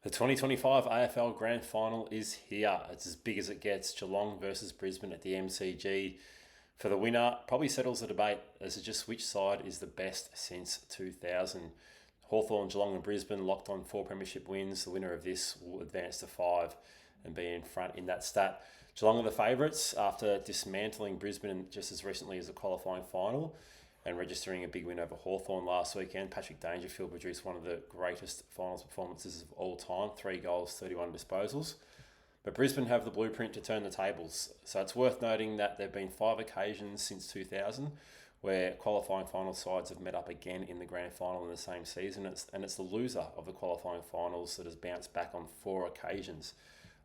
The 2025 AFL Grand Final is here. It's as big as it gets. Geelong versus Brisbane at the MCG. For the winner, probably settles the debate as to just which side is the best since 2000. Hawthorn, Geelong and Brisbane locked on 4 premiership wins. The winner of this will advance to 5 and be in front in that stat. Geelong are the favourites after dismantling Brisbane just as recently as the qualifying final and registering a big win over Hawthorn last weekend. Patrick Dangerfield produced one of the greatest finals performances of all time, 3 goals, 31 disposals. But Brisbane have the blueprint to turn the tables. So it's worth noting that there have been 5 occasions since 2000 where qualifying final sides have met up again in the grand final in the same season. It's the loser of the qualifying finals that has bounced back on 4 occasions.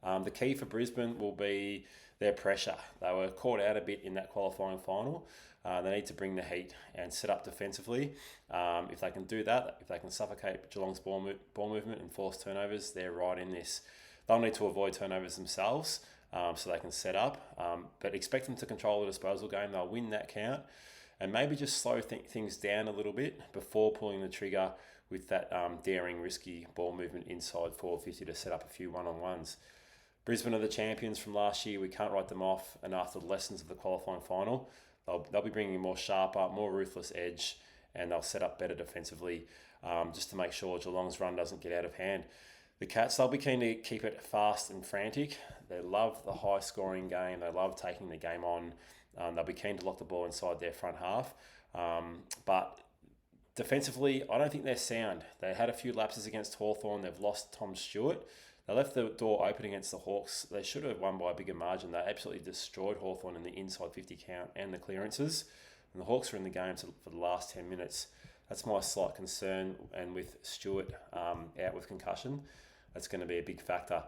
The key for Brisbane will be their pressure. They were caught out a bit in that qualifying final. They need to bring the heat and set up defensively. If they can do that, if they can suffocate Geelong's ball movement and force turnovers, they're right in this. They'll need to avoid turnovers themselves so they can set up. But expect them to control the disposal game. They'll win that count. And maybe just slow things down a little bit before pulling the trigger with that daring, risky ball movement inside 450 to set up a few one-on-ones. Brisbane are the champions from last year. We can't write them off. And after the lessons of the qualifying final, they'll be bringing a more sharper, more ruthless edge, and they'll set up better defensively just to make sure Geelong's run doesn't get out of hand. The Cats, they'll be keen to keep it fast and frantic. They love the high-scoring game. They love taking the game on. They'll be keen to lock the ball inside their front half. But defensively, I don't think they're sound. They had a few lapses against Hawthorn. They've lost Tom Stewart. They left the door open against the Hawks. They should have won by a bigger margin. They absolutely destroyed Hawthorn in the inside 50 count and the clearances. And the Hawks were in the game for the last 10 minutes. That's my slight concern. And with Stewart out with concussion, that's going to be a big factor.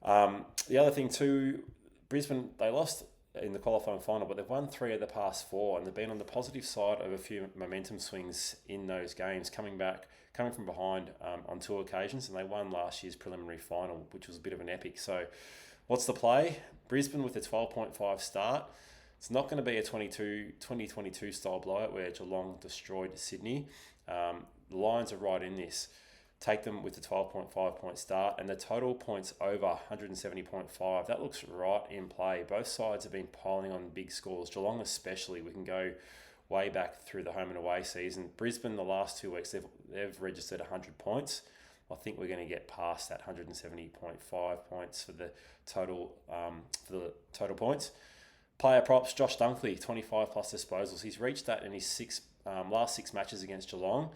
The other thing too, Brisbane, they lost in the qualifying final, but they've won 3 of the past 4, and they've been on the positive side of a few momentum swings in those games, coming from behind on 2 occasions, and they won last year's preliminary final, which was a bit of an epic. So what's the play? Brisbane with a 12.5 start. It's not going to be a 2022 style blowout where Geelong destroyed Sydney. The Lions are right in this. Take them with the 12.5 point start, and the total points over 170.5. That looks right in play. Both sides have been piling on big scores. Geelong especially, we can go way back through the home and away season. Brisbane, the last 2 weeks, they've registered 100 points. I think we're going to get past that 170.5 points for the total points. Player props, Josh Dunkley, 25 plus disposals. He's reached that in his last 6 matches against Geelong.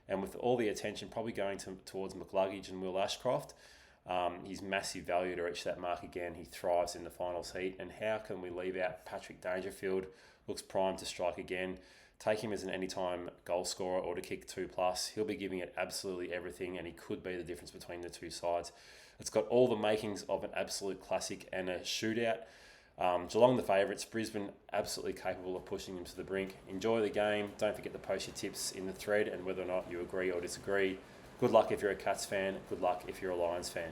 And with all the attention probably going towards McLuggage and Will Ashcroft, he's massive value to reach that mark again. He thrives in the finals heat. And how can we leave out Patrick Dangerfield? Looks primed to strike again. Take him as an anytime goal scorer or to kick 2+. He'll be giving it absolutely everything, and he could be the difference between the two sides. It's got all the makings of an absolute classic and a shootout. Geelong the favourites, Brisbane absolutely capable of pushing them to the brink. Enjoy the game. Don't forget to post your tips in the thread and whether or not you agree or disagree. Good luck if you're a Cats fan. Good luck if you're a Lions fan.